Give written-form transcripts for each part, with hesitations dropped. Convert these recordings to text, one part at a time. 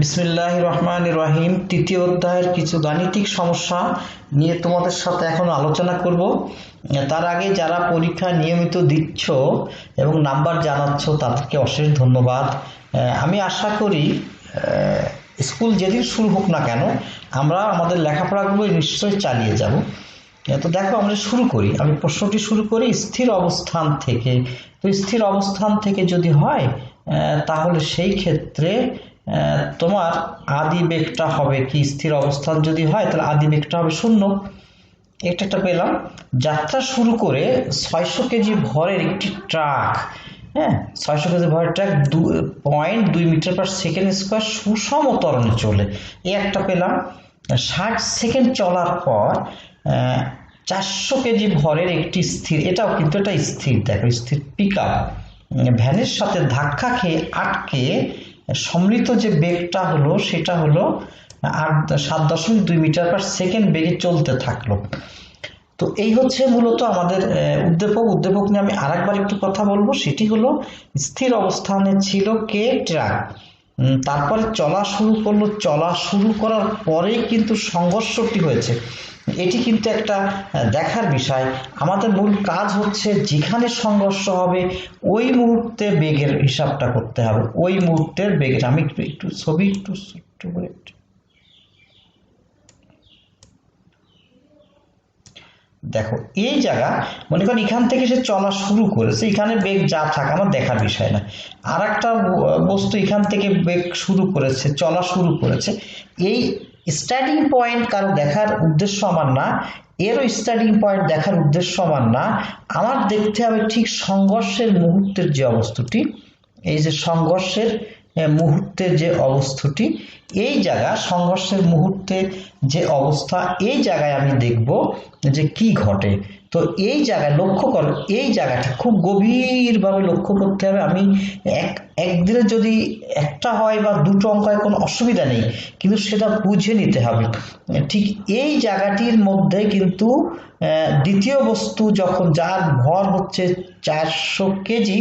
বিসমিল্লাহির রহমানির রহিম। তৃতীয় অধ্যায়ের কিছু গাণিতিক সমস্যা নিয়ে তোমাদের সাথে এখন আলোচনা করব। তার আগে যারা পরীক্ষা নিয়মিত দিচ্ছ এবং নাম্বার জানাচ্ছ তাদেরকে অশেষ ধন্যবাদ। আমি আশা করি স্কুল যেদিন শুরু হোক না কেন আমরা আমাদের লেখাপড়াগুলো নিশ্চয়ই চালিয়ে যাব। তো দেখো আমরা শুরু করি। আমি প্রশ্নটি শুরু করি স্থির অবস্থান থেকে। তো স্থির অবস্থান থেকে যদি হয় তাহলে সেই ক্ষেত্রে তোমার আদি বেগটা হবে কি? স্থির অবস্থান যদি হয় তাহলে আদি বেগটা হবে 0। একটা পেলাম। যাত্রা শুরু করে 600 কেজি ভরের একটি ট্রাক, 600 কেজি ভরের truck 0.2 meter per second square সুষম ত্বরণে চলে, এই একটা পেলাম। 60 সেকেন্ড চলার পর 400 কেজি ভরের একটি স্থির, এটাও কিন্তু এটা স্থির, দেখো স্থির পিকআপ ভ্যানের সাথে ধাক্কা খেয়ে আটকে সম্মিলিত যে বেগটা হলো সেটা হলো 7.2 মিটার পার সেকেন্ড বেগে চলতে থাকলো। তো এই হচ্ছে মূলত আমাদের উদ্দীপক নিয়ে আমি আরেকবার একটু কথা বলবো। সেটি হলো স্থির অবস্থানে ছিল কে? ট্রাক। তারপরে চলা শুরু করলো, চলা শুরু করার পরেই কিন্তু সংঘর্ষটি হয়েছে। এটি কিন্তু একটা দেখার বিষয়। আমাদের মূল কাজ হচ্ছে যেখানে সংঘর্ষ হবে ওই মুহূর্তে বেগের হিসাবটা করতে হবে, ওই মুহূর্তের বেগের। আমি একটু ছবি একটু ছোট্ট করে দেখো, এই জায়গা মনে করেন এখান থেকে সে চলা শুরু করেছে, এখানে বেগ যা থাকে আমার দেখার বিষয় না। আর একটা বস্তু এখান থেকে বেগ শুরু করেছে, চলা শুরু করেছে, এই স্টার্টিং পয়েন্ট কারো দেখার উদ্দেশ্য আমার না, এরও স্টার্টিং পয়েন্ট দেখার উদ্দেশ্য আমার না। আমার দেখতে হবে ঠিক সংঘর্ষের মুহূর্তের যে অবস্থাটি, এই যে সংঘর্ষের মুহূর্তের যে অবস্থাটি, এই জায়গা সংঘর্ষের মুহূর্তে যে অবস্থা, এই জায়গায় আমি দেখব যে কি ঘটে। তো এই জায়গায় লক্ষ্য করো, এই জায়গাটা খুব গভীরভাবে লক্ষ্য করতে হবে। আমি একদিনে যদি একটা হয় বা দুটো অঙ্ক হয় কোনো অসুবিধা নেই, কিন্তু সেটা বুঝে নিতে হবে। ঠিক এই জায়গাটির মধ্যে কিন্তু দ্বিতীয় বস্তু যখন, যার ভর হচ্ছে 400 কেজি,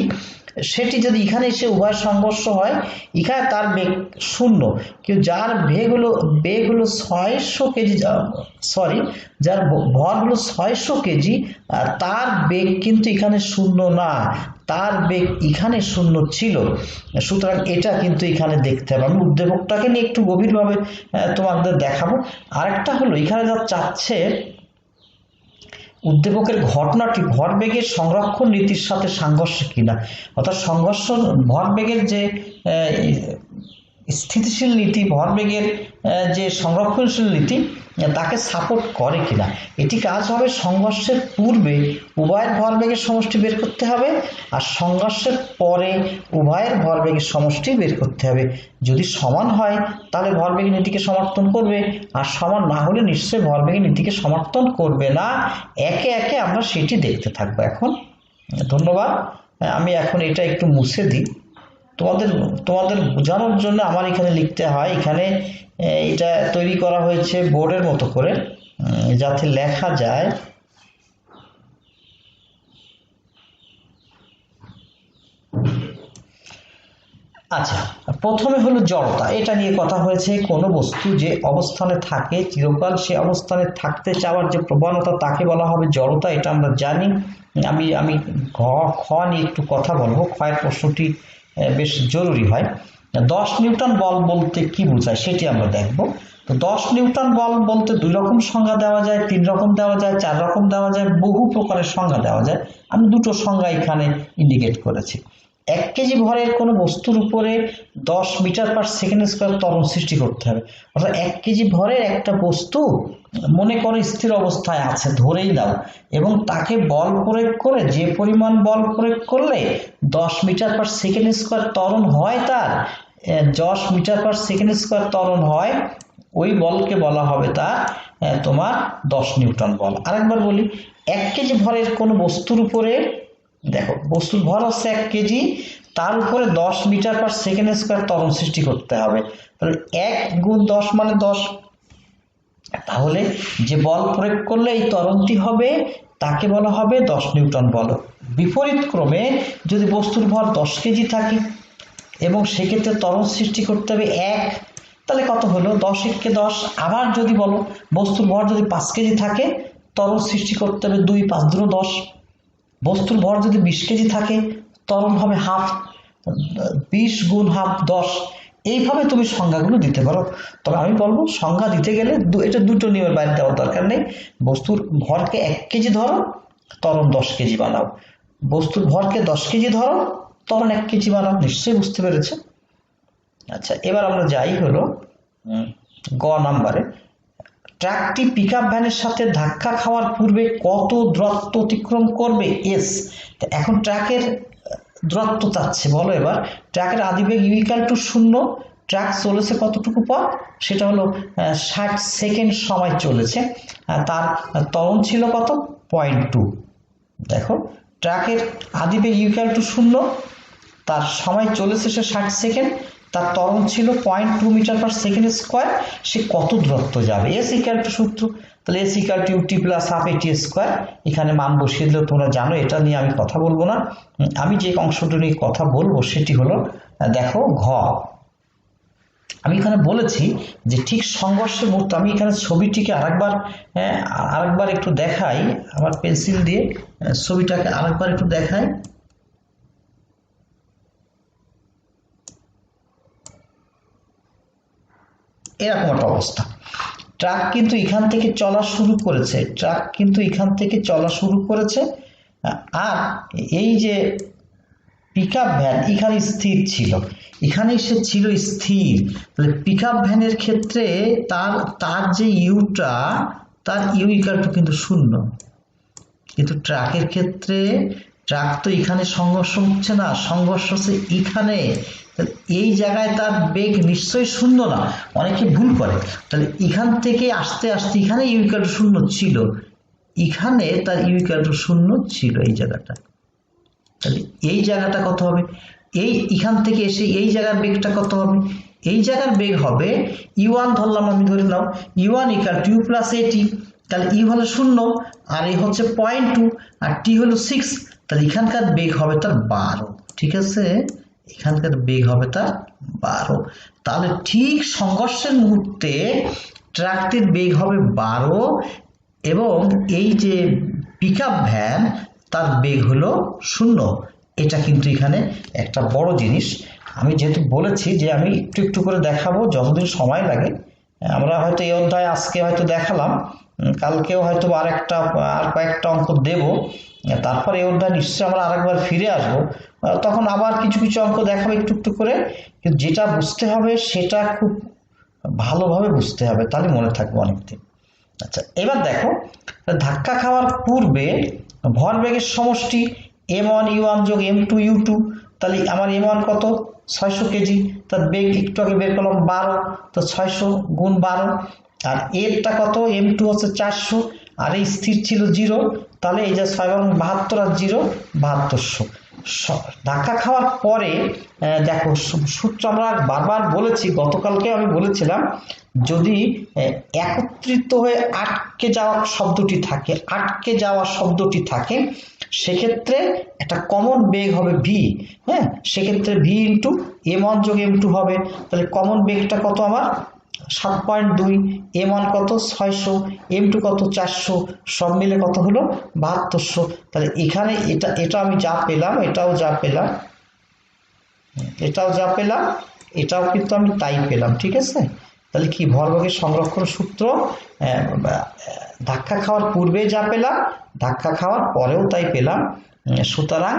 সেটি যদি এখানে এসে উভয় সংঘর্ষ হয়, এখানে তার বেগ 0, কিন্তু যার বেগ হলো 600 কেজি, যার ভর হলো 600 কেজি, তার বেগ কিন্তু এখানে 0 না, তার বেগ এখানে 0 ছিল। সুতরাং এটা কিন্তু এখানে দেখতে হবে। আমি উদ্দীপকটাকে নিয়ে একটু গভীরভাবে তোমাদের দেখাবো। আরেকটা হলো এখানে যা চাচ্ছে উদ্দীপকের ঘটনাটি ভরবেগের সংরক্ষণ নীতির সাথে সাংঘর্ষিক কিনা, অর্থাৎ ভরবেগের যে স্থিতিশীল নীতি, ভরবেগের যে সংরক্ষণশীল নীতি তাকে সাপোর্ট করে কিনা। এটি কাজ হবে সংঘর্ষের পূর্বে উভয়ের ভরবেগের সমষ্টি বের করতে হবে, আর সংঘর্ষের পরে উভয়ের ভরবেগের সমষ্টি বের করতে হবে। যদি সমান হয় তাহলে ভরবেগের নীতিকে সমর্থন করবে, আর সমান না হলে নিশ্চয়ই ভরবেগের নীতিকে সমর্থন করবে না। একে একে আমরা সেটি দেখতে থাকবো এখন। ধন্যবাদ। আমি এখন এটা একটু মুছে দিই তোমাদের বোঝানোর জন্য। আমার এখানে লিখতে হয়, এখানে এটা তৈরি করা হয়েছে বোর্ডের মতো করে যাতে লেখা যায়। আচ্ছা, প্রথমে হলো জড়তা, এটা নিয়ে কথা হয়েছে। কোনো বস্তু যে অবস্থানে থাকে চিরকাল সে অবস্থানে থাকতে চাওয়ার যে প্রবণতা তাকে বলা হবে জড়তা, এটা আমরা জানি। আমি খ নিয়ে একটু কথা বলবো। ক্ষয়ের প্রশ্নটি বেশ জরুরি হয়। 10 নিউটন বল বলতে কি বোঝায় সেটি আমরা দেখব। তো 10 নিউটন বল বলতে 2 রকম সংজ্ঞা দেওয়া যায়, 3 রকম দেওয়া যায়, 4 রকম দেওয়া যায়, বহু প্রকারের সংজ্ঞা দেওয়া যায়। আমি দুটো সংজ্ঞা এখানে ইন্ডিকেট করেছি। 1 কেজি ভরের কোনো বস্তুর উপরে 10 মিটার পার সেকেন্ড স্কোয়ার ত্বরণ সৃষ্টি করতে হবে। অর্থাৎ 1 কেজি ভরের একটা বস্তু মনে করো স্থির অবস্থায় আছে, ধরেই দাও, এবং তাকে বল প্রয়োগ করে, যে পরিমাণ বল প্রয়োগ করলে 10 মিটার পার সেকেন্ড স্কোয়ার ত্বরণ হয়, তার 10 মিটার পার সেকেন্ড স্কোয়ার ত্বরণ হয়, ওই বলকে বলা হবে তার তোমার 10 নিউটন বল। আরেকবার বলি, 1 কেজি ভরের কোনো বস্তুর উপরে, দেখো বস্তুর ভর হচ্ছে 1 কেজি, তার উপরে 10 মিটার পার সেকেন্ড স্কোয়ার ত্বরণ সৃষ্টি করতে হবে। তাহলে 1 গুণ 10 মানে 10। তাহলে যে বল প্রয়োগ করলে এই ত্বরণটি হবে তাকে বলা হবে 10 নিউটন বল। বিপরীত ক্রমে যদি বস্তুর ভর 10 কেজি থাকে এবং সেক্ষেত্রে ত্বরণ সৃষ্টি করতে হবে 1, তাহলে কত হলো 10 একে 10। আবার যদি বলো বস্তুর ভর যদি 5 কেজি থাকে ত্বরণ সৃষ্টি করতে হবে 2, 5 দুগুণ 10। বস্তুর ভর যদি 20 কেজি থাকে ত্বরণ হবে হাফ, 20 গুণ হাফ 10। এইভাবে তুমি সংজ্ঞাগুলো দিতে পারো। তবে আমি বলবো সংজ্ঞা দিতে গেলে এটা দুটো নিয়মের বাইরে দেওয়ার দরকার নেই। বস্তুর ভরকে 1 কেজি ধরো, ত্বরণ 10 কেজি বানাও। বস্তুর ভরকে 10 কেজি ধরো, ত্বরণ 1 কেজি বানাও। নিশ্চয়ই বুঝতে পেরেছে। আচ্ছা, এবার আমরা যাই হলো গ নাম্বারে। ট্রাকটি পিকআপ ভ্যানের সাথে ধাক্কা খাওয়ার পূর্বে কত দূরত্ব অতিক্রম করবে? এস। এখন ট্রাকের দূরত্ব চাচ্ছে, বলো এবার। ট্রাকের আদিবেগ u=0। ট্রাক চলেছে কতটুকু পথ? সেটা হলো 60 সেকেন্ড সময় চলেছে। তার ত্বরণ ছিল কত? 0.2। দেখো, ট্রাকের আদিবেগ u=0, তার সময় চলেছে সে 60 সেকেন্ড, তার ত্বরণ ছিল 0.2 মিটার পার সেকেন্ড স্কোয়ার। সে কত দূরত্ব যাবে? এস ইকুয়াল টু সূত্র, তাহলে S equal to U T plus half A T square. এখানে মান বসিয়ে দিলে তোমরা জানো, এটা নিয়ে আমি কথা বলবো না। আমি যে অংশটা নিয়ে কথা বলবো সেটি হলো, দেখো ঘ। আমি এখানে বলেছি যে ঠিক সংঘর্ষের মুহূর্তে, আমি এখানে ছবিটিকে আরেকবার একটু দেখাই, আমার পেন্সিল দিয়ে ছবিটাকে আরেকবার একটু দেখাই। এরকম একটা অবস্থা। ট্রাক কিন্তু এখান থেকে চলা শুরু করেছে, আর এই যে পিকআপ ভ্যান এখানে স্থির ছিল, এখানেই সে ছিল স্থির। তাহলে পিকআপ ভ্যানের ক্ষেত্রে তার যে ইউটা, তার ইউ ইকুয়াল টু কিন্তু 0। কিন্তু ট্রাকের ক্ষেত্রে ট্রাক তো এখানে সংঘর্ষ হচ্ছে না, সংঘর্ষ হচ্ছে এখানে। এই জায়গায় তার বেগ নিশ্চয়ই 0 না, অনেকে ভুল করে। তাহলে এখান থেকে আস্তে আস্তে এখানে ইউ ইকুয়াল টু 0 ছিল, এখানে তার ইউ ইকুয়াল টু 0 ছিল এই জায়গাটা। তাহলে এই জায়গাটা কত হবে? এখান থেকে এসে এই জায়গার বেগটা কত হবে? এই জায়গার বেগ হবে u1 ধরলাম, আমি ধরে নাও u1 equal to u plus এটি। তাহলে ইউ হলো 0, আর এই হচ্ছে 0.2, আর টি হলো 6। তাহলে এখানকার বেগ হবে তার 12। ঠিক আছে, এখানকার বেগ হবে তার 12। তাহলে ঠিক সংঘর্ষের মুহূর্তে ট্রাকটির বেগ হবে 12, এবং এই যে পিকআপ ভ্যান তার বেগ হলো 0। এটা কিন্তু এখানে একটা বড় জিনিস। আমি যেহেতু বলেছি যে আমি একটু একটু করে দেখাবো যতদিন সময় লাগে। আমরা হয়তো এই অধ্যায় আজকে হয়তো দেখালাম, কালকেও হয়তো আর কয়েকটা অঙ্ক দেব। তারপর এই অধ্যায় নিশ্চয়ই আমরা আরেকবার ফিরে আসবো, তখন আবার কিছু কিছু অঙ্ক দেখাবো একটু একটু করে। কিন্তু যেটা বুঝতে হবে সেটা খুব ভালোভাবে বুঝতে হবে, তাহলে মনে থাকবে অনেকদিন। আচ্ছা, এবার দেখো, ধাক্কা খাওয়ার পূর্বে ভরবেগের সমষ্টি m1 u1 যোগ m2 u2। তাহলে আমার m1 কত? 600 কেজি। তার বেগ একটু আগে বের করলাম 12, তো 600 গুণ 12। আর এরটা কত? m2 হচ্ছে 400, আর এই স্থির ছিল 0। তাহলে এই যে 6 এবং 72 আর 0 7200। ধাক্কা খাওয়ার পরে দেখো সূত্র আমরা বারবার বলেছি, গতকালকে আমি বলেছিলাম, যদি একত্রিত হয়ে আটকে যাওয়া শব্দটি থাকে সেক্ষেত্রে একটা কমন বেগ হবে v। হ্যাঁ, সেক্ষেত্রে v ইন্টু m1 যোগ m2 হবে। তাহলে কমন বেগটা কত আমার? 7.2। m1 কত? 600, m2 কত? 400, সব মিলে কত হলো? 7200। তাহলে এখানে এটা আমি যা পেলাম, এটাও যা পেলাম, এটাও কিন্তু আমি তাই পেলাম। ঠিক আছে, তাহলে কি ভরবেগের সংরক্ষণ সূত্র ধাক্কা খাওয়ার পূর্বে যা পেলাম, ধাক্কা খাওয়ার পরেও তাই পেলাম। সুতরাং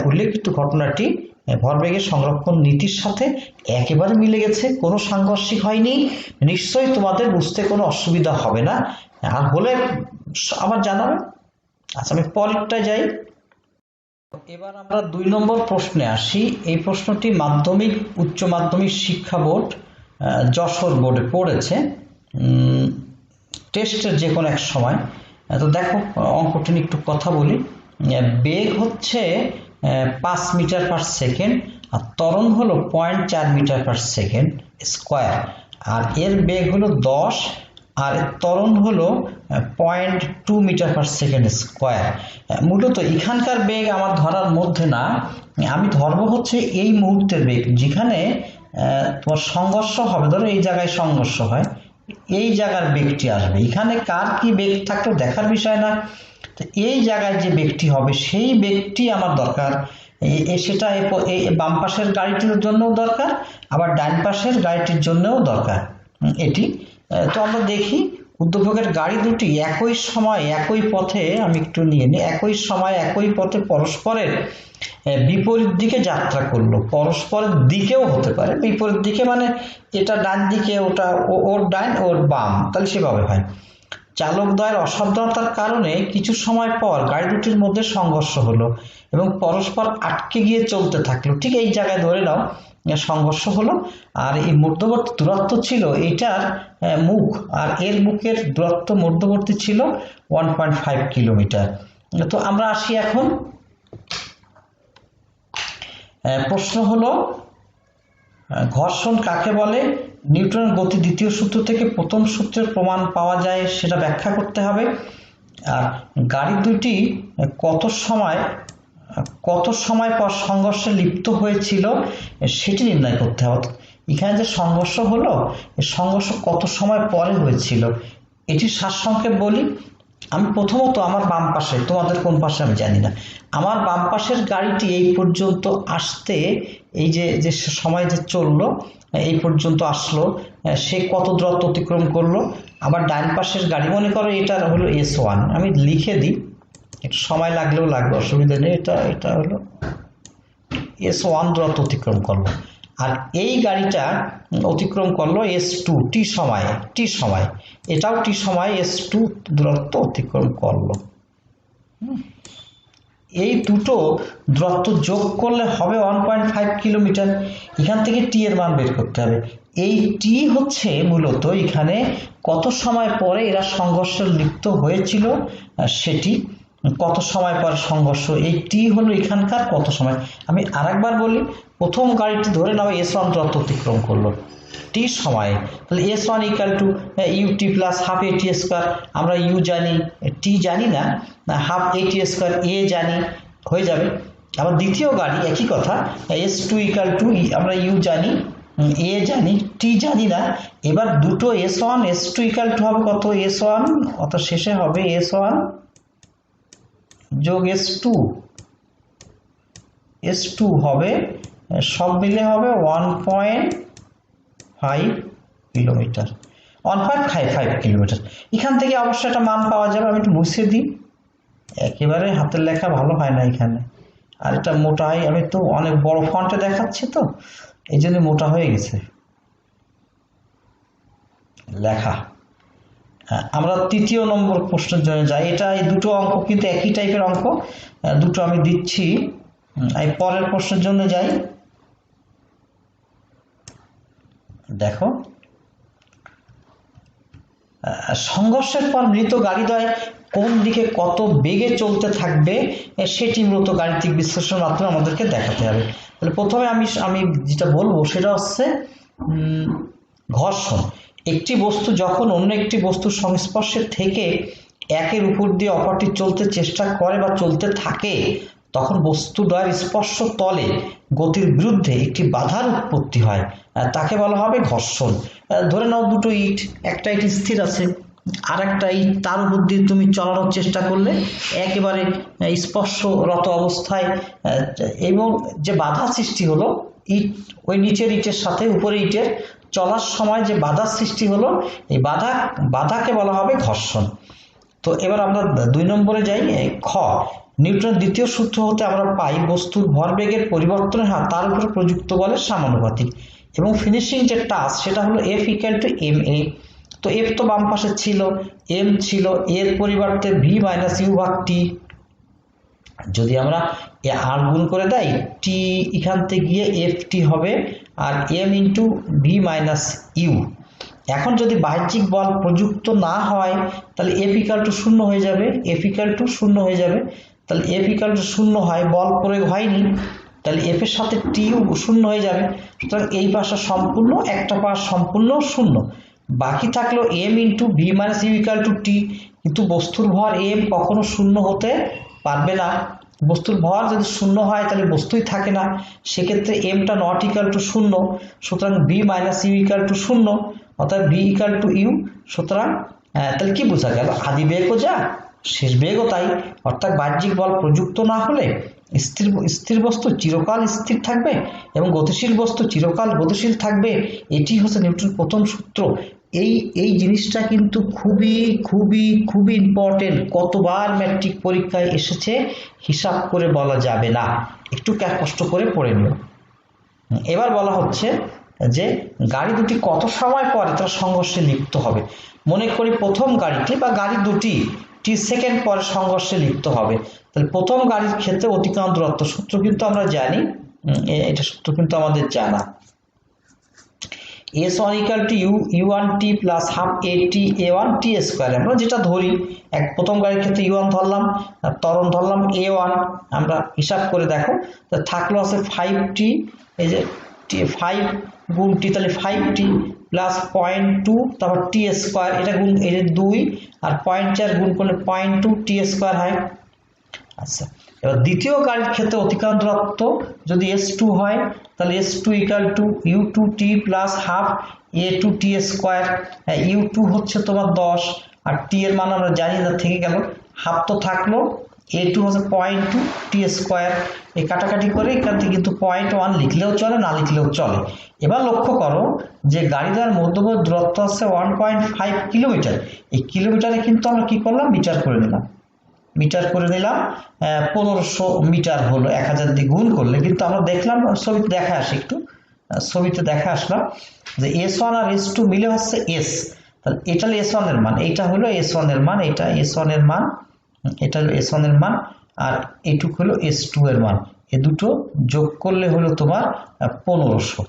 উল্লেখিত ঘটনাটি ভরবেগের সংরক্ষণ নীতির সাথে একেবারে মিলে গেছে, কোনো সাংঘর্ষিক হয়নি। নিশ্চয়ই তোমাদের বুঝতে কোনো অসুবিধা হবে না, আর হলে আবার জানাবে। আচ্ছা, আমি পরেরটায় যাই। এবার আমরা 2 নম্বর প্রশ্নে আসি। এই প্রশ্নটি মাধ্যমিক উচ্চ মাধ্যমিক শিক্ষা বোর্ড যশোর বোর্ডে পড়েছে টেস্টের যে কোনো এক সময়। তো দেখো, অঙ্কটি নিয়ে একটু কথা বলি। বেগ হচ্ছে 5 মিটার পার সেকেন্ড, আর ত্বরণ হলো 0.4 মিটার পার সেকেন্ড স্কোয়ার, আর এর বেগ হলো 10, আর ত্বরণ হলো 0.2 মিটার পার সেকেন্ড স্কোয়ার। মূলত এখানকার বেগ আমার ধরার মধ্যে না, আমি ধরবো হচ্ছে এই মুহূর্তের বেগ, যেখানে তোমার সংঘর্ষ হবে, ধরো এই জায়গায় সংঘর্ষ হয়, এই জায়গার বেগটি আসবে, এখানে কার কি বেগ থাকলেও দেখার বিষয় না, তো এই জায়গায় যে বেগটি হবে সেই বেগটি আমার দরকার। সেটা এই বাম পাশের গাড়িটির জন্যও দরকার, আবার ডান পাশের গাড়িটির জন্যও দরকার এটি। তো আমরা দেখি উদ্দীপকের গাড়ি দুটি একই সময় একই পথে, আমি একটু নিয়ে নিই, একই সময় একই পথে পরস্পরের বিপরীত দিকে যাত্রা করলো। পরস্পরের দিকেও হতে পারে, বিপরীত দিকে মানে এটা ডান দিকে, ওটা ওর ডান ওর বাম, তাহলে সেভাবে হয়। চালকদ্বয়ের অসাবধানতার কারণে কিছু সময় পর গাড়ি দুটির মধ্যে সংঘর্ষ হলো এবং পরস্পর আটকে গিয়ে চলতে থাকলো। ঠিক এই জায়গায় ধরে নাও সংঘর্ষ হলো, আর এই মধ্যবর্তী দূরত্ব ছিল এটার মুখ আর এর মুখের দূরত্ব মধ্যবর্তী ছিল 1.5 কিলোমিটার। তো আমরা আসি এখন, প্রশ্ন হলো ঘর্ষণ কাকে বলে? নিউটনের গতি দ্বিতীয় সূত্র থেকে প্রথম সূত্রের প্রমাণ পাওয়া যায়, সেটা ব্যাখ্যা করতে হবে। আর গাড়ি দুটি কত সময় পর সংঘর্ষে লিপ্ত হয়েছিল সেটি নির্ণয় করতে হবে। এখানে যে সংঘর্ষ হলো, এই সংঘর্ষ কত সময় পরে হয়েছিল এটি সারসংক্ষেপ বলি। আমি প্রথমত আমার বাম পাশে, তোমাদের কোন পাশে আমি জানি না, আমার বাম পাশের গাড়িটি এই পর্যন্ত আসতে, এই যে সময় যে চললো এই পর্যন্ত আসলো, সে কত দূরত্ব অতিক্রম করলো। আবার ডান পাশের গাড়ি, মনে করো এটা হলো S1, আমি লিখে দিই, একটু সময় লাগলেও লাগবে, অসুবিধা নেই, এটা হলো S1 দূরত্ব অতিক্রম করলো। আর এই গাড়িটা অতিক্রম করলো S2 টি সময়, এটাও টি সময় S2 দূরত্ব অতিক্রম করলো। এই দুটো দূরত্ব যোগ করলে হবে 1.5 কিলোমিটার। এখান থেকে টি এর মান বের করতে হবে। এই টি হচ্ছে মূলত এখানে কত সময় পরে এরা সংঘর্ষে লিপ্ত হয়েছিল সেটি, কত সময় পর সংঘর্ষ, এই টি হলো এখানকার কত সময়। আমি আরেকবার বলি, প্রথম গাড়িটি ধরে নাও S1 দূরত্ব অতিক্রম করলো টি সময়ে, তাহলে S1 equal to ut plus half AT square, আমরা ইউ জানি, টি জানি না, হাফ AT স্কোয়ার এ জানি, হয়ে যাবে। আবার দ্বিতীয় গাড়ি একই কথা, S2 ইকুয়াল টু, আমরা ইউ জানি, এ জানি, টি জানি না। এবার দুটো S1 S2 ইকুয়াল টু হবে কত? S1 অর্থাৎ শেষে হবে S1 যোগ S2 হবে, সব মিলে হবে 1.5 কিলোমিটার, 1.55 কিলোমিটার। এখান থেকে অবশ্যই একটা মান পাওয়া যাবে। আমি একটু মুছে দিই, একেবারে হাতের লেখা ভালো হয় না এখানে, আর এটা মোটা হয়, আমি তো অনেক বড় ফন্টে দেখাচ্ছি তো এই জন্য মোটা হয়ে গেছে লেখা। আমরা তৃতীয় নম্বর প্রশ্নের জন্য যাই। এটা এই দুটো অঙ্ক কিন্তু একই টাইপের অঙ্ক, দুটো আমি দিচ্ছি। এই পরের প্রশ্নের জন্য যাই। দেখো, সংঘর্ষের পর মৃত গাড়িদ্বয় কোন দিকে কত বেগে চলতে থাকবে সেটি মূলত গাণিতিক বিশ্লেষণের মাধ্যমে আমাদেরকে দেখাতে হবে। তাহলে প্রথমে আমি যেটা বলবো সেটা হচ্ছে ঘর্ষণ। একটি বস্তু যখন অন্য একটি বস্তুর সংস্পর্শে থেকে একের উপর দিয়ে অপরটি চলতে চেষ্টা করে বা চলতে থাকে, তখন বস্তুদ্বয়ের স্পর্শ তলে গতির বিরুদ্ধে একটি বাধার উৎপত্তি হয়, তাকে বলা হবে ঘর্ষণ। ধরে নাও দুটো ইট, একটা ইট স্থির আছে, আর একটা ইট তার উপর দিয়ে তুমি চলানোর চেষ্টা করলে একেবারে স্পর্শরত অবস্থায়, এবং যে বাধা সৃষ্টি হলো ইট, ওই নিচের ইটের সাথে উপরে ইটের চলার সময় যে বাধার সৃষ্টি হলো, এই বাধাকে বলা হবে ঘর্ষণ। তো এবার আমরা 2 নম্বরে যাই। খ, নিউটনের দ্বিতীয় সূত্র হতে আমরা পাই বস্তুর ভরবেগের পরিবর্তনের হার তার উপরে প্রযুক্ত বলের সমানুপাতিক, এবং ফিনিশিং যে টাস্ক সেটা হলো F ইকুয়াল টু ma। তো F তো বাম পাশে ছিল, m ছিল, এর পরিবর্তে v মাইনাস ইউ ভাগ টি, যদি আমরা আর গুণ করে দেই টি এখান থেকে গিয়ে ft হবে, আর m into v minus U. এখন যদি বাহ্যিক বল প্রযুক্ত না হয় তাহলে F ইকুয়াল টু 0 হয়ে যাবে, F ইকুয়াল টু 0 হয়ে যাবে। তাহলে F ইকুয়াল টু 0 হয়, বল প্রয়োগ হয়নি, তাহলে F এর সাথে T 0 হয়ে যাবে। সুতরাং এই পাশে সম্পূর্ণ, একটা পাশ সম্পূর্ণ 0, বাকি থাকলো m into v minus u equal to t. কিন্তু বস্তুর ভর m কখনো 0 হতে পারবে না, বস্তুর ভর যদি শূন্য হয় তাহলে বস্তুই থাকে না, সেক্ষেত্রে এমটা নট ইকাল টু শূন্য, সুতরাং V minus U equal to শূন্য, অর্থাৎ বি ইকাল টু ইউ। সুতরাং তাহলে কি বোঝা গেল, আদি বেগও যা শেষ বেগও তাই, অর্থাৎ বাহ্যিক বল প্রযুক্ত না হলে স্থির বস্তু চিরকাল স্থির থাকবে এবং গতিশীল বস্তু চিরকাল গতিশীল থাকবে। এটি হচ্ছে নিউটনের প্রথম সূত্র। এই জিনিসটা কিন্তু খুবই খুবই খুবই ইম্পর্টেন্ট। কতবার ম্যাট্রিক পরীক্ষায় এসেছে হিসাব করে বলা যাবে না, একটু কষ্ট করে পড়ে নিও। এবার বলা হচ্ছে যে গাড়ি দুটি কত সময় পরে তারা সংঘর্ষে লিপ্ত হবে। মনে করি প্রথম গাড়িটি বা গাড়ি দুটি টি সেকেন্ড পরে সংঘর্ষে লিপ্ত হবে। তাহলে প্রথম গাড়ির ক্ষেত্রে অতিক্রান্ত দূরত্ব সূত্র কিন্তু আমরা জানি, এটা সূত্র কিন্তু আমাদের জানা, S1 equal to U1t plus half AT A1 T square। আমরা যেটা ধরি, প্রথম গাড়ির ক্ষেত্রে U1 ধরলাম, ত্বরণ ধরলাম A1, আমরা হিসাব করে দেখো থাকলো আছে 5t, এই যে 5 গুণ t, তাহলে 5t প্লাস 0.2, তারপর t স্কোয়ার, এটা গুণ এই যে 2 আর 0.4 গুণ করলে 0.2 t স্কোয়ার হয়। আচ্ছা, এবার দ্বিতীয় গাড়ির ক্ষেত্রে অতিক্রান্ত দূরত্ব যদি S2 হয় তাহলে S2 equal to U2t plus half A2t square. U2 হচ্ছে তোমার 10 আর t এর মান আমরা জানি না, থেকে গেল, হাফ তো থাকলো, A2 হচ্ছে 0.2 t স্কোয়ার। এই কাটাকাটি করে এখান থেকে কিন্তু 0.1 লিখলেও চলে, না লিখলেও চলে। এবার লক্ষ্য করো যে গাড়ি দ্বারা মধ্যবর্তী দূরত্ব আছে 1.5 কিলোমিটার। এই কিলোমিটারে কিন্তু আমরা কি করলাম, মিটার করে নিলাম, 1500 মিটার হলো, 1000 দিয়ে গুণ করলে। কিন্তু আমরা দেখলাম, ছবিতে দেখা আসে, একটু ছবিতে দেখা আসলাম যে S1 আর S2 মিলে হচ্ছে S, তাহলে এটা হলো S1 এর মান, এইটা হলো S1 এর মান, এটা S1 এর মান, এটা হলো S1 এর মান, আর এইটুকু হলো S2 এর মান। এ দুটো যোগ করলে হলো তোমার 1500।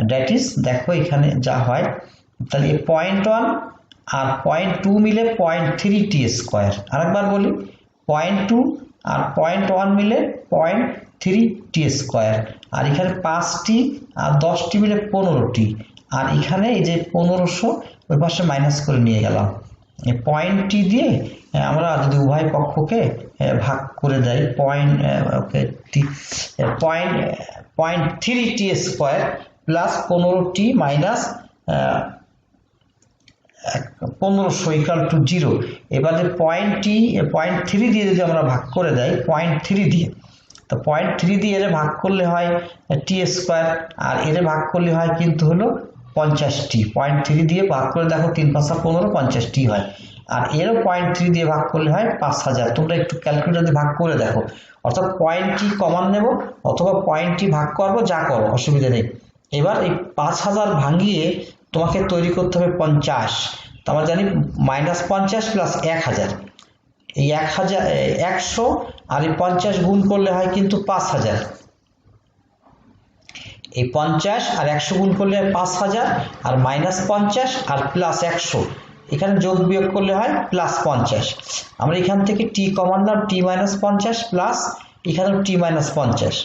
দ্যাট ইজ, দেখো এখানে যা হয়, তাহলে 0.1 আর 0.2 মিলে 0.3 t স্কোয়ার। আরেকবার বলি, 0.2 আর 0.1 মিলে 0.3 t স্কোয়ার, আর এখানে 5t আর 10t মিলে 15t, আর এখানে এই যে 1500 ওই পাশে মাইনাস করে নিয়ে গেলাম। পয়েন্টটি দিয়ে আমরা যদি উভয় পক্ষকে ভাগ করে দেয়, 0.3 t square plus 15t minus 1500 equal to 0। এবারে 0.3 দিয়ে যদি আমরা ভাগ করে দেয়, 0.3 দিয়ে, তো 0.3 দিয়ে এর ভাগ করলে হয় t স্কোয়ার, আর এর ভাগ করলে হয় কিন্তু হলো 50t। 0.3 দিয়ে ভাগ করে দেখো, 3 5 15, 50t হয়। আর এরও 0.3 দিয়ে ভাগ করলে হয় 5000। তোমরা একটু ক্যালকুলেটর দিয়ে ভাগ করে দেখো, অর্থাৎ পয়েন্টটি কমান নেব অথবা পয়েন্টটি ভাগ করবো, যা করো অসুবিধা নেই। এবার এই 5000 ভাঙিয়ে তোমাকে তৈরি করতে হবে 50। তো আমরা জানি -50 প্লাস 1000, এই 100 আর এই 50 গুণ করলে হয় কিন্তু 5000। এই 50 আর 100 গুণ করলে হয় 5000, আর -50 আর প্লাস 100 এখানে যোগ বিয়োগ করলে হয় +50। আমরা এখান থেকে টি কমালাম, t-50 প্লাস এখানেও t-50।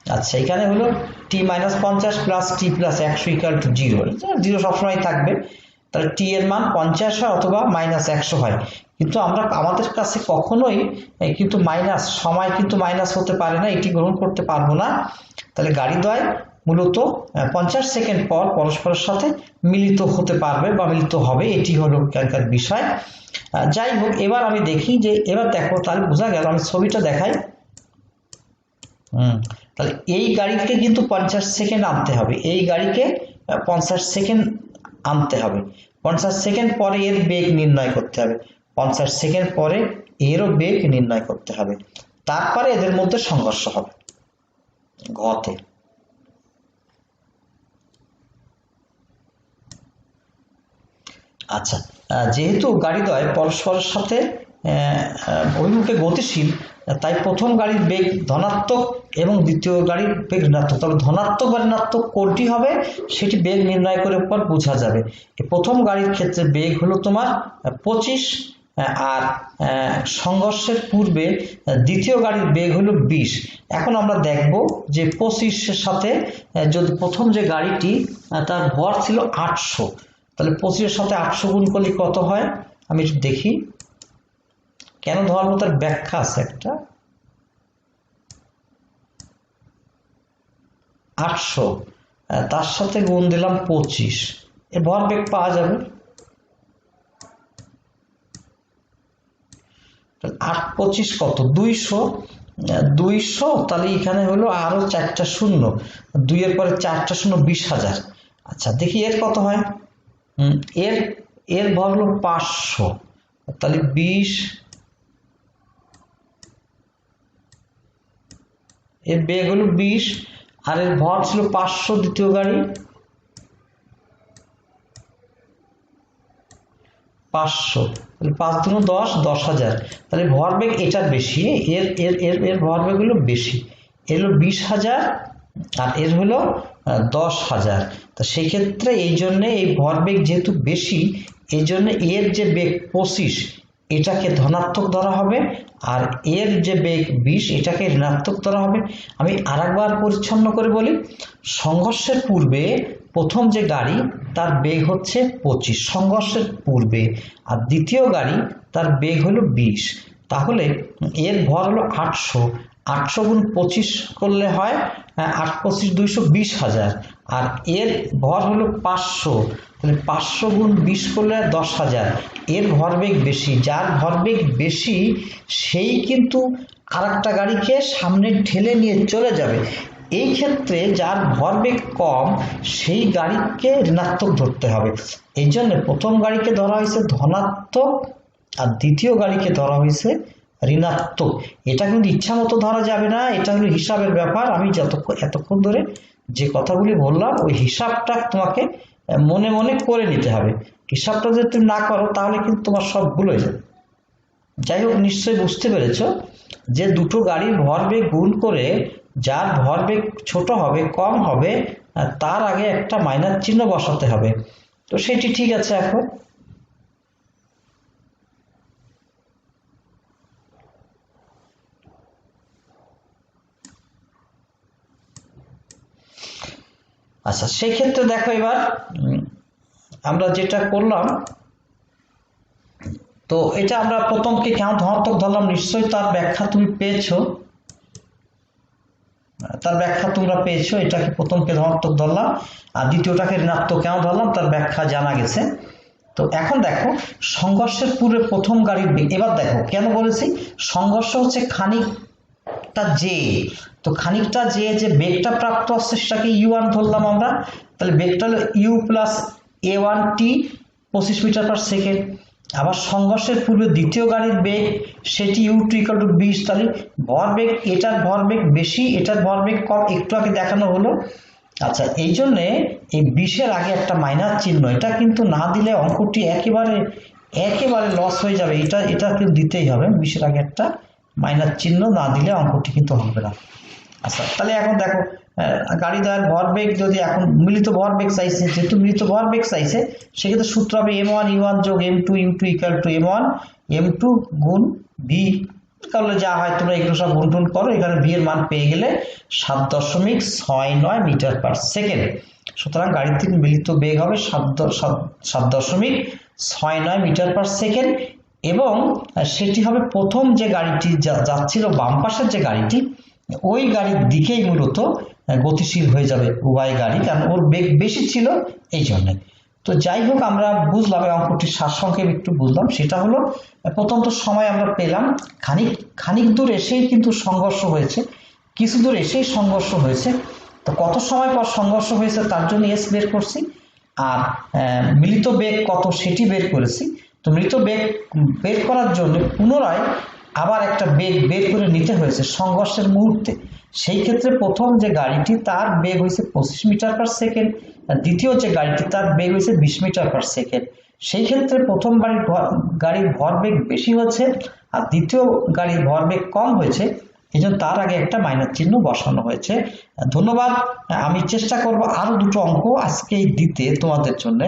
আচ্ছা, এখানে হলো t-50 plus t plus 100 equal to 0। 0 সবসময় থাকবে, তাহলে t এর মান 50 হয় অথবা -100 হয়। কিন্তু আমাদের কাছে কখনোই কিন্তু মাইনাস সময় কিন্তু মাইনাস হতে পারে না, এটি গ্রহণ করতে পারবো না। তাহলে গাড়িদ্বয় মূলত 50 সেকেন্ড পর পরস্পরের সাথে মিলিত হতে পারবে বা মিলিত হবে, এটি হলো এখানকার বিষয়। যাই হোক, এবার আমি দেখি যে, এবার দেখো তাহলে বোঝা গেল, আমি ছবিটা দেখাই। তাহলে এই গাড়িকে কিন্তু 50 সেকেন্ড আনতে হবে, এই গাড়িকে 50 সেকেন্ড আনতে হবে। 50 সেকেন্ড পরে এর বেগ নির্ণয় করতে হবে, 50 সেকেন্ড পরে এরও বেগ নির্ণয় করতে হবে, তারপরে এদের মধ্যে সংঘর্ষ হবে ঘতে। আচ্ছা, যেহেতু গাড়িদ্বয় পরস্পরের সাথে অভিমুখে গতিশীল, তাই প্রথম গাড়ির বেগ ধনাত্মক এবং দ্বিতীয় গাড়ির বেগ ঋণাত্মক। তবে ধনাত্মক বা ঋণাত্মক কোনটি হবে সেটি বেগ নির্ণয় করে পর বোঝা যাবে। প্রথম গাড়ির ক্ষেত্রে বেগ হলো তোমার 25, আর সংঘর্ষের পূর্বে দ্বিতীয় গাড়ির বেগ হলো 20। এখন আমরা দেখব যে 25-এর সাথে যদি প্রথম যে গাড়িটি তার ভর ছিল 800, তাহলে 25-এর সাথে 800 গুণ করলে কত হয়, আমি একটু দেখি। কেন ধরবো তার ব্যাখ্যা আছে একটা। 800, তার সাথে গুণ দিলাম 25, এর ভরবেগ পাওয়া যাবে। 8 25 কত? 200, 200, তাহলে এখানে হলো আরো 4টা শূন্য, 2 এর পরে 4টা শূন্য, 20,000। আচ্ছা দেখি এর কত হয়। এর এর ভর হলো 500, তাহলে 20, এর বেগ হলো 20, আর এর ভর ছিল 500 দ্বিতীয় গাড়ি, 500, তাহলে 5 দুগুণ 10, 10,000। তাহলে ভরবেগ এটার বেশি, এর এর এর এর ভরবেগ হলো বেশি, এর হলো 20,000 আর এর হলো 10,000। তা সেই ক্ষেত্রে এই জন্য এই ভরবেগ যেহেতু বেশি, এই জন্য এর যে বেগ 25 এটাকে ধনাত্মক ধরা হবে, আর এর যে বেগ 20 এটাকে ঋণাত্মক ধরা হবে। আমি আরেকবার পরিচ্ছন্ন করে বলি, সংঘর্ষের পূর্বে প্রথম যে গাড়ি তার বেগ হচ্ছে 25 সংঘর্ষের পূর্বে, আর দ্বিতীয় গাড়ি তার বেগ হলো 20, তাহলে এর ভর হলো 800, 800 গুণ 25 করলে হয় 8 25 220,000, আর এর ভর হলো 500, তাহলে 500 গুণ 20 করলে 10,000। এর ভরবেগ বেশি, যার ভরবেগ বেশি সেই কিন্তু আরেকটা গাড়িকে সামনে ঠেলে নিয়ে চলে যাবে। এই ক্ষেত্রে যার ভরবেগ কম সেই গাড়িকে ঋণাত্মক ধরতে হবে। এই জন্য প্রথম গাড়িকে ধরা হয়েছে ধনাত্মক আর দ্বিতীয় গাড়িকে ধরা হয়েছে ঋণাত্মক। এটা কিন্তু ইচ্ছা মতো ধরা যাবে না, এটা হলো হিসাবের ব্যাপার। আমি এতক্ষণ ধরে যে কথাগুলি বললাম ওই হিসাবটা তোমাকে মনে মনে করে নিতে হবে। হিসাবটা যদি তুমি না করো তাহলে কিন্তু তোমার সব ভুল হয়ে যাবে। যাই হোক, নিশ্চয়ই বুঝতে পেরেছ যে দুটো গাড়ির ভরবেগ গুণ করে যার ভরবেগ ছোট হবে, কম হবে, তার আগে একটা মাইনাস চিহ্ন বসাতে হবে। তো সেটি ঠিক আছে। এখন আচ্ছা, সেই ক্ষেত্রে দেখো এবার আমরা যেটা করলাম, তো এটা আমরা প্রথমকে কেন ধনাত্মক ধরলাম নিশ্চয়ই তার ব্যাখ্যা তুমি পেয়েছো, তোমরা পেয়েছো। এটাকে প্রথমকে ধনাত্মক ধরলাম আর দ্বিতীয়টাকে ঋণাত্মক কেন ধরলাম তার ব্যাখ্যা জানা গেছে। তো এখন দেখো সংঘর্ষের পূর্বে প্রথম গাড়ির বেগ। এবার দেখো কেন বলেছি সংঘর্ষ হচ্ছে খানিকটা যে, তো খানিকটা যে বেগটা প্রাপ্ত হচ্ছে সেটাকে u1 ধরলাম আমরা। তাহলে বেগটা হলো u plus a1t 25 meter per second. আবার সংঘর্ষের পূর্বে দ্বিতীয় গাড়ির বেগ সেটি u2 = 20, তাহলে ভরবেগ এটার ভরবেগ বেশি, এটার ভরবেগ কম, একটু আগে দেখানো হলো। আচ্ছা, এই জন্যে এই 20-এর আগে একটা মাইনাস চিহ্ন, এটা কিন্তু না দিলে অঙ্কটি একেবারে লস হয়ে যাবে। এটা কিন্তু দিতেই হবে, 20-এর আগে একটা মাইনাস চিহ্ন না দিলে অঙ্কটি কিন্তু হবে না। আচ্ছা, তাহলে এখন দেখো গাড়ি দ্বয়ের ভরবেগ যদি এখন মিলিত ভরবেগ চাইছে, যেহেতু মিলিত ভরবেগ চাইছে সেক্ষেত্রে সূত্র হবে m1 u1 যোগ m2 u2 = m1 m2 গুণ v করলে যা হয় তোমরা এগুলো সব গুণটুন করো। এখানে v এর মান পেয়ে গেলে 7.69 মিটার পার সেকেন্ড। সুতরাং গাড়ির থেকে মিলিত বেগ হবে 7.69 মিটার পার সেকেন্ড, এবং সেটি হবে প্রথম যে গাড়িটি যাচ্ছিল বাম পাশের যে গাড়িটি, ওই গাড়ির দিকেই মূলত গতিশীল হয়ে যাবে উভয় গাড়ি, কারণ ওর বেগ বেশি ছিল এই জন্যে। তো যাই হোক, আমরা বুঝলাম এই অঙ্কটির সারসংক্ষেপ একটু বুঝলাম। সেটা হলো প্রথম তো সময় আমরা পেলাম, খানিক দূর এসেই কিন্তু সংঘর্ষ হয়েছে, কিছু দূর এসেই সংঘর্ষ হয়েছে। তো কত সময় পর সংঘর্ষ হয়েছে তার জন্য এস বের করছি, আর মিলিত বেগ কত সেটি বের করেছি। তো মিলিত বেগ বের করার জন্য পুনরায় আবার একটা বেগ বের করে নিতে হয়েছে সংঘর্ষের মুহূর্তে। সেই ক্ষেত্রে প্রথম যে গাড়িটি তার বেগ হয়েছে 25 মিটার পার সেকেন্ড, দ্বিতীয় যে গাড়িটি তার বেগ হয়েছে 20 মিটার পার সেকেন্ড। সেই ক্ষেত্রে প্রথম গাড়ির ভরবেগ বেশি হচ্ছে আর দ্বিতীয় গাড়ির ভরবেগ কম হয়েছে, এই জন্য তার আগে একটা মাইনাস চিহ্ন বসানো হয়েছে। ধন্যবাদ। আমি চেষ্টা করব আরো দুটো অঙ্ক আজকে দিতে তোমাদের জন্য।